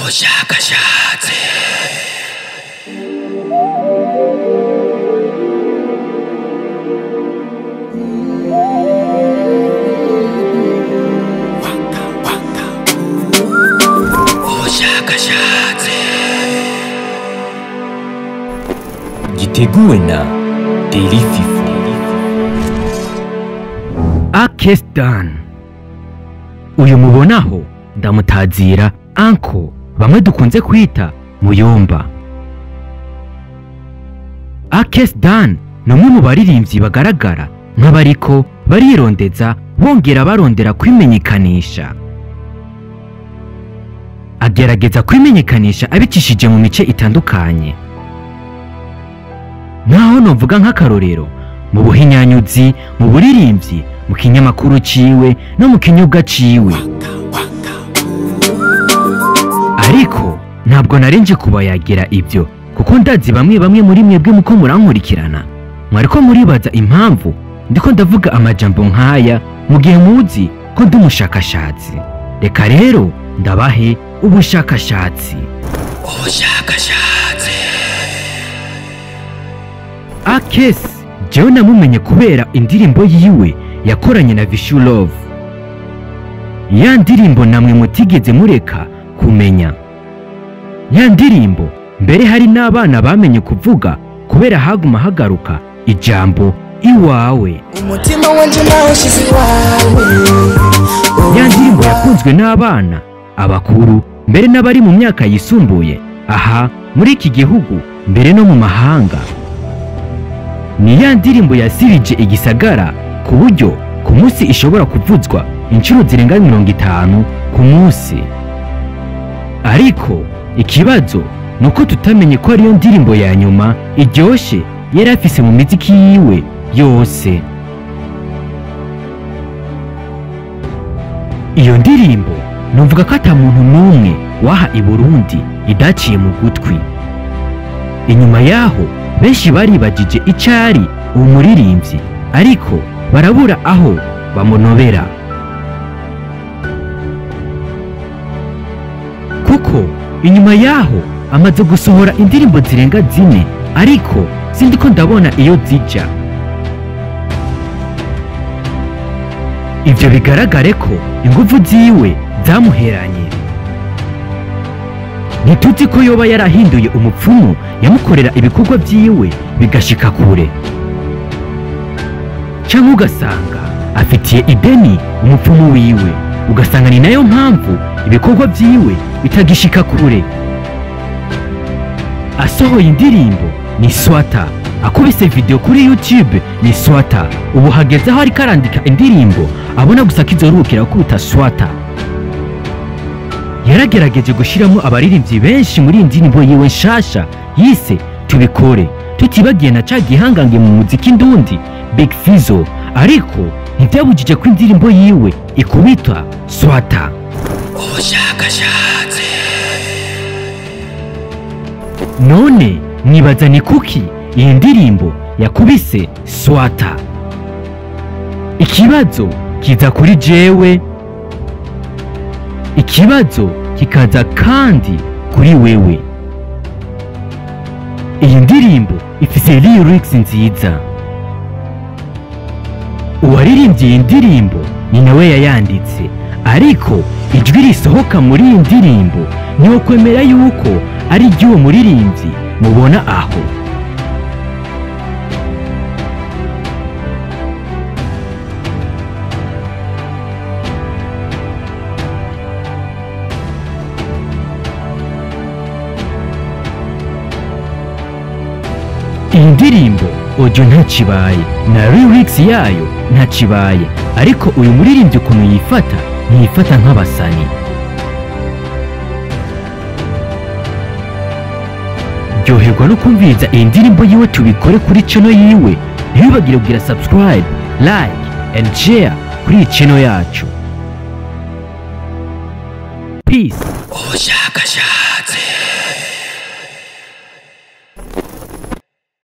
ubushakashatsi. Giteguwe na Daily Fifu. Akestan. Uyu mubonaho ndamutazira Anko bamwe dukunze kwita Muyomba. Akestan ni umwe mu baririmbyi bagaragara nk'abariko barirondeza bongera barondera kwimenyekanisha. Agerageza kwimenyekanisha abicishije mu mice itandukanye. Naho novuga nk'akarorero mu buhinyanyuzi, mu buririmbyi, mu kinyamakuru ciwe no mu kinyobwa ciwe. Ariko ntabwo narinje kubayagira ibyo kuko ndazi bamwe muri mwebwe muko murankurikirana mwariko muribaza impamvu ndiko ndavuga amajambo nkaya mu gihe muzi ko ndi umushakashatsi. Reka rero ndabahe ubushakashatsi. Akes jewe namumenye kubera indirimbo yiwe yakoranye na Vishu Love. Ya ndirimbo namwe mutigeze mureka kumenya. Ya ndirimbo mbere hari n'abana bamenye kuvuga kubera haguma hagaruka ijambo iwawe. Umutima wanje nawo shizi wawe. Ya ndirimbo yakunzwe n'abana, abakuru, mbere n'abari mu myaka yisumbuye aha muri iki gihugu mbere no mu mahanga. Ni ya ndirimbo yasirije igisagara ku buryo ku munsi ishobora kuvuzwa inshuro zirenga 50 ku munsi. Ariko ikibazo nuko tutamenye ko ariyo ndirimbo ya nyuma iryoshe yari afise mu miziki yiwe yose. Iyo ndirimbo numvuga ko ata muntu n'umwe waha i Burundi idaciye mu gutwi. Inyuma yaho benshi baribagije icari uwo muririmbyi ariko barabura aho bamunobera. Kuko inyuma yaho amaze gusohora indirimbo zirenga 4 ariko sindiko ndabona iyo zija. Ivyo bigaragare ko ingufu ziwe zamuheranye. Ntituzi ko yoba yarahinduye umupfumu yamukorera ibikorwa vyiwe bigashika kure. Canke ugasanga afitiye ideni umupfumu wiwe, ugasanga ni nayo mpamvu ibikorwa vyiwe bitagishika kure. Asohoye indirimbo ni Swata, akubise video kuri YouTube ni Swata, ubu hageze aho ariko arandika indirimbo abona gusa kizoruhukira kuruta Swata. Yaragerageje gushiramo abaririmbyi benshi muri indirimbo yiwe nshasha yise Tubikore, tutibagiye na ca gihangange mu muziki ndundi Big Fizzo, ariko ntibyabujije ko indirimbo yiwe ikubita Swata. Ubushakashatsi. None nibaza ni kuki iyi ndirimbo yakubise Swata? Ikibazo kiza kuri jewe, ikibazo kikaza kandi kuri wewe. Iyi ndirimbo ifise lyrics nziza. Uwaririmbye iyi ndirimbo ni nawe yayanditse, ariko ijwi risohoka muri iyi ndirimbo niwo kwemera yuko ari ry'uwo muririmbyi mubona aho. Iyi ndirimbo audio ntakibaye na lyrics yayo ntakibaye, ariko uyu muririmbyi ukuntu yifata ntiyifata nk'abasani. Ryoherwa no kumviriza iyi ndirimbo yiwe Tubikore kuri channel yiwe. Ntibibagire kugira subscribe, like and share kuri iyi channel yacu. Peace. Ubushakashatsi.